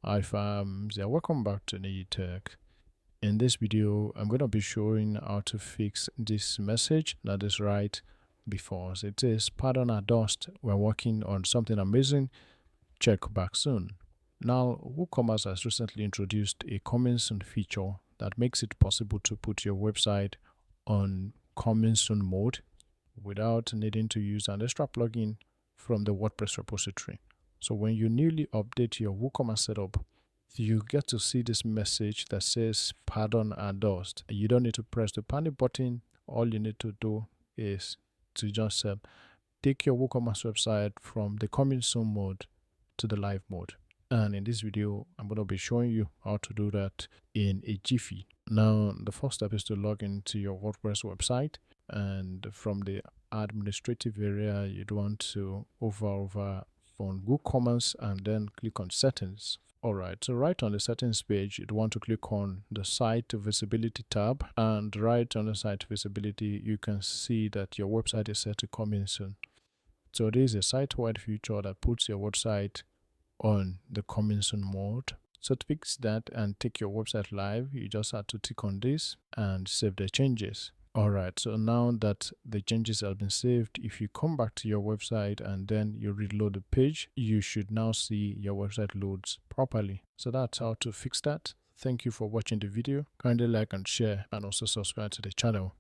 Hi fams, yeah, welcome back to Need Tech. In this video, I'm going to be showing how to fix this message that is right before us. It says, pardon our dust, we're working on something amazing, check back soon. Now, WooCommerce has recently introduced a coming soon feature that makes it possible to put your website on coming soon mode without needing to use an extra plugin from the WordPress repository. So when you newly update your WooCommerce setup, you get to see this message that says pardon our dust. You don't need to press the panic button. All you need to do is to just take your WooCommerce website from the coming soon mode to the live mode. And in this video, I'm going to be showing you how to do that in a jiffy. Now, the first step is to log into your WordPress website, and from the administrative area, you'd want to hover on WooCommerce and then click on settings. Alright, so right on the settings page, you'd want to click on the site visibility tab, and right on the site visibility, you can see that your website is set to come in soon. So this is a site-wide feature that puts your website on the coming soon mode. So to fix that and take your website live, you just have to tick on this and save the changes. Alright, so now that the changes have been saved, if you come back to your website and then you reload the page, you should now see your website loads properly. So that's how to fix that. Thank you for watching the video. Kindly like and share, and also subscribe to the channel.